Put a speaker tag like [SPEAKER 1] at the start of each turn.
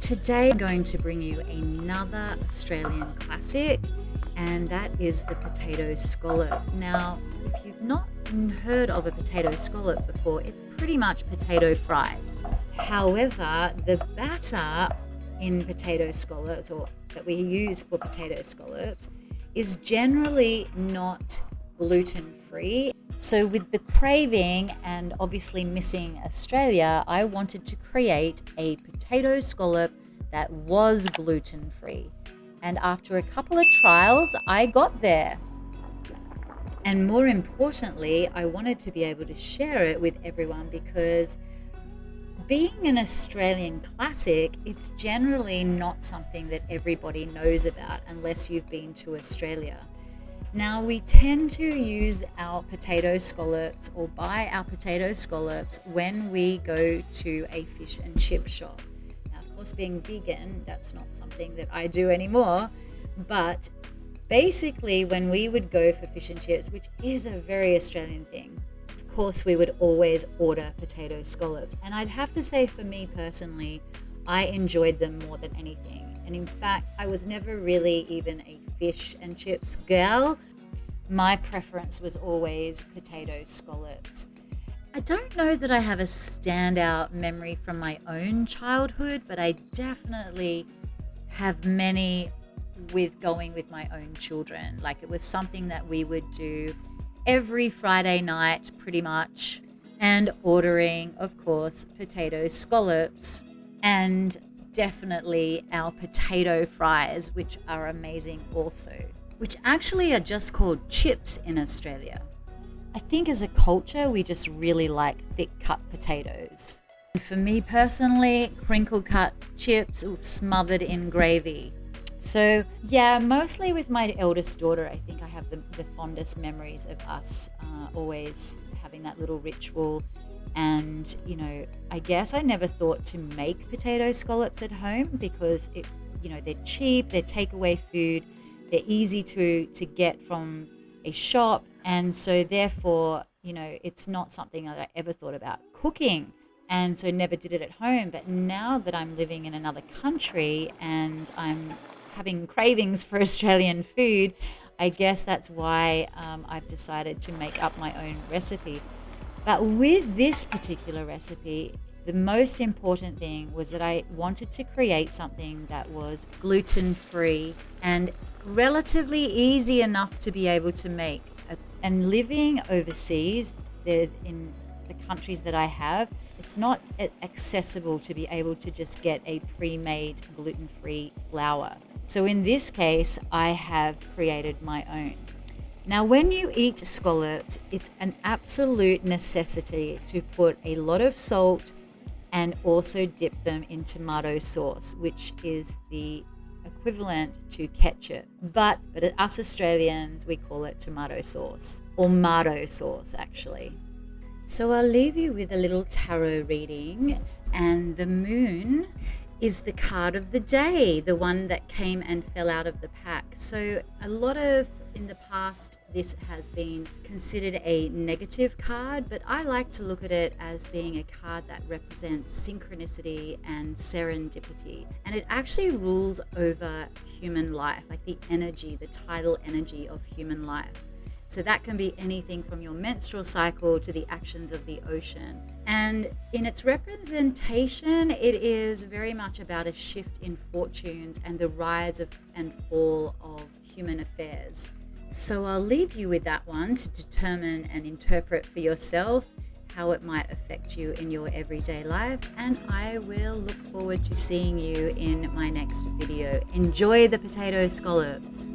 [SPEAKER 1] today I'm going to bring you another Australian classic, and that is the potato scallop. Now, if you've not heard of a potato scallop before, it's pretty much potato fried. However, the batter in potato scallops, or that we use for potato scallops, is generally not gluten-free. So with the craving and obviously missing Australia, I wanted to create a potato scallop that was gluten-free. And after a couple of trials, I got there. And more importantly, I wanted to be able to share it with everyone because being an Australian classic, it's generally not something that everybody knows about unless you've been to Australia. Now, we tend to use our potato scallops or buy our potato scallops when we go to a fish and chip shop. Now, of course, being vegan, that's not something that I do anymore, but basically when we would go for fish and chips, which is a very Australian thing, of course we would always order potato scallops. And I'd have to say, for me personally, I enjoyed them more than anything. And in fact, I was never really even a fish and chips gal. My preference was always potato scallops. I don't know that I have a standout memory from my own childhood, but I definitely have many with going with my own children. Like, it was something that we would do every Friday night pretty much, and ordering, of course, potato scallops and definitely our potato fries, which are amazing also, which actually are just called chips in Australia. I think as a culture, we just really like thick cut potatoes. And for me personally, crinkle cut chips smothered in gravy. So yeah, mostly with my eldest daughter, I think I have the fondest memories of us always having that little ritual. And, you know, I guess I never thought to make potato scallops at home because they're cheap, they're takeaway food, they're easy to get from a shop. And so therefore, it's not something that I ever thought about cooking. And so never did it at home. But now that I'm living in another country and I'm having cravings for Australian food, I guess that's why I've decided to make up my own recipe. But with this particular recipe, the most important thing was that I wanted to create something that was gluten-free and relatively easy enough to be able to make. And living overseas, in the countries that I have, it's not accessible to be able to just get a pre-made gluten-free flour. So in this case, I have created my own. Now, when you eat scallops, it's an absolute necessity to put a lot of salt and also dip them in tomato sauce, which is the equivalent to ketchup. But us Australians, we call it tomato sauce, or mato sauce, actually. So I'll leave you with a little tarot reading, and the moon is the card of the day, the one that came and fell out of the pack. So in the past, this has been considered a negative card, but I like to look at it as being a card that represents synchronicity and serendipity. And it actually rules over human life, like the tidal energy of human life. So that can be anything from your menstrual cycle to the actions of the ocean. And in its representation, it is very much about a shift in fortunes and the rise and fall of human affairs. So I'll leave you with that one to determine and interpret for yourself how it might affect you in your everyday life. And I will look forward to seeing you in my next video. Enjoy the potato scallops.